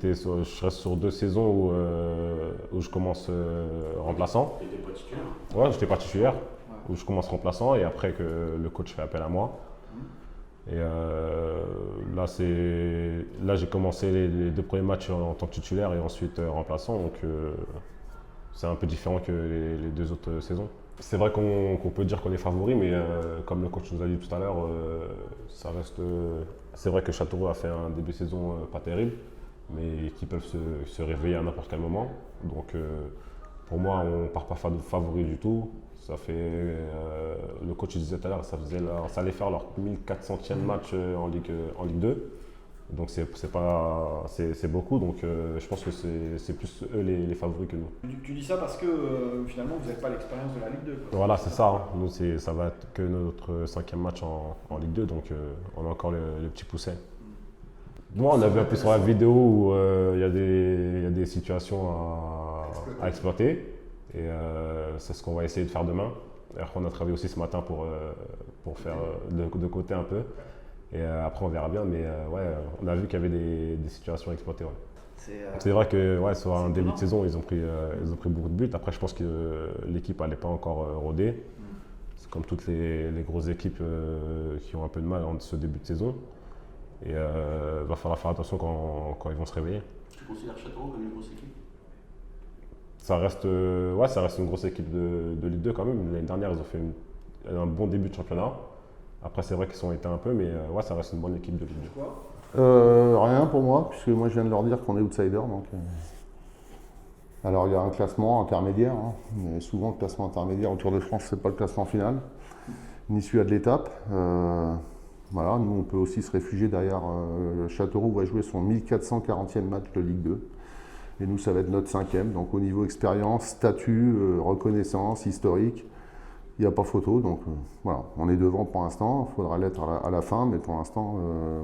je reste sur 2 saisons où je commence remplaçant. Tu n'étais pas titulaire. Ouais, j'étais pas titulaire, où je commence remplaçant et après que le coach fait appel à moi. Et là, j'ai commencé les 2 premiers matchs en tant que titulaire et ensuite remplaçant. Donc c'est un peu différent que les 2 autres saisons. C'est vrai qu'on peut dire qu'on est favori, mais comme le coach nous a dit tout à l'heure, ça reste. C'est vrai que Châteauroux a fait un début de saison pas terrible, mais qui peuvent se réveiller à n'importe quel moment. Donc pour moi, on ne part pas favori du tout. Ça fait, le coach disait tout à l'heure, ça allait faire leur 1400e match en Ligue 2. Donc c'est beaucoup, donc je pense que c'est plus eux les favoris que nous. Tu dis ça parce que finalement vous n'avez pas l'expérience de la Ligue 2. Quoi. Voilà, c'est ça. Hein. Nous, ça va être que notre 5e match en Ligue 2, donc on a encore le petit pousset. Moi, on a vu un peu sur la vidéo où il y a des situations à exploiter. Et c'est ce qu'on va essayer de faire demain. D'ailleurs, on a travaillé aussi ce matin pour faire de côté un peu. Et après, on verra bien. Mais ouais, on a vu qu'il y avait des situations à exploiter. Ouais. C'est vrai que sur un début de saison, ils ont pris beaucoup de buts. Après, je pense que l'équipe n'allait pas encore rodée. C'est comme toutes les grosses équipes qui ont un peu de mal en ce début de saison. Et il va falloir faire attention quand ils vont se réveiller. Tu considères Châteauroux comme une grosse équipe? Ça reste une grosse équipe de Ligue 2 quand même. L'année dernière, ils ont fait un bon début de championnat. Après, c'est vrai qu'ils sont éteints un peu, mais ça reste une bonne équipe de Ligue 2. Rien pour moi, puisque moi je viens de leur dire qu'on est outsider. Donc, alors il y a un classement intermédiaire, hein, mais souvent le classement intermédiaire au Tour de France, c'est pas le classement final, ni celui de l'étape. Voilà, nous on peut aussi se réfugier derrière. Châteauroux va jouer son 1440e match de Ligue 2. Et nous, ça va être notre 5e. Donc au niveau expérience, statut, reconnaissance, historique, il n'y a pas photo. Donc voilà, on est devant pour l'instant. Il faudra l'être à la fin. Mais pour l'instant,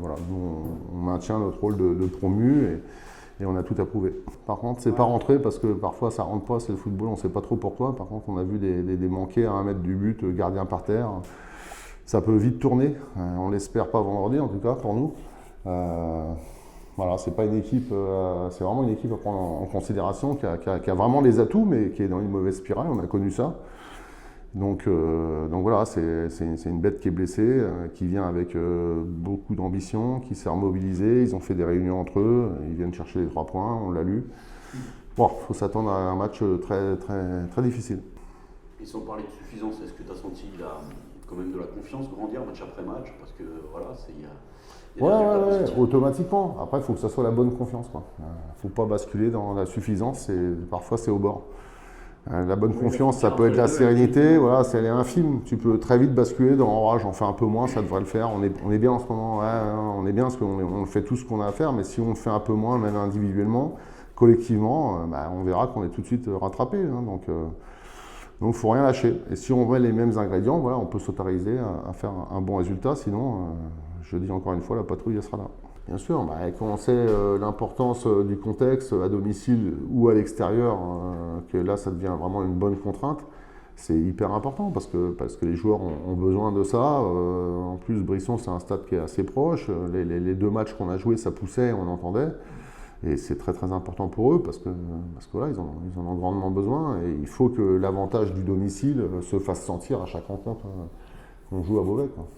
voilà, nous, on maintient notre rôle de promu et on a tout à prouver. Par contre, c'est pas rentré parce que parfois ça rentre pas, c'est le football, on ne sait pas trop pourquoi. Par contre, on a vu des manqués à 1 mètre du but, gardien par terre. Ça peut vite tourner. On l'espère pas vendredi, en tout cas, pour nous. Voilà, c'est pas une équipe, c'est vraiment une équipe à prendre en considération, qui a vraiment des atouts, mais qui est dans une mauvaise spirale, on a connu ça. Donc voilà, c'est une bête qui est blessée, qui vient avec beaucoup d'ambition, qui s'est remobilisée, ils ont fait des réunions entre eux, ils viennent chercher les 3 points, on l'a lu. Bon, il faut s'attendre à un match très, très, très difficile. Et sans parler de suffisance, est-ce que tu as senti quand même de la confiance grandir match après match? Parce que voilà, Ouais, automatiquement. Après, il faut que ça soit la bonne confiance. Il ne faut pas basculer dans la suffisance, parfois c'est au bord. La bonne confiance, ça peut être la sérénité, voilà, elle est infime. Tu peux très vite basculer dans j'en fais un peu moins, ça devrait le faire. On est bien en ce moment, on est bien parce qu'on fait tout ce qu'on a à faire, mais si on le fait un peu moins, même individuellement, collectivement, on verra qu'on est tout de suite rattrapé. Donc il ne faut rien lâcher. Et si on met les mêmes ingrédients, voilà, on peut s'autoriser à faire un bon résultat. Sinon, je dis encore une fois, la patrouille elle sera là. Bien sûr, quand on sait l'importance du contexte à domicile ou à l'extérieur, que là ça devient vraiment une bonne contrainte, c'est hyper important parce que les joueurs ont besoin de ça. En plus, Brisson, c'est un stade qui est assez proche. Les 2 matchs qu'on a joués, ça poussait, on entendait. Et c'est très très important pour eux parce que voilà, ils en ont grandement besoin. Et il faut que l'avantage du domicile se fasse sentir à chaque rencontre qu'on joue à Beauvais, quoi.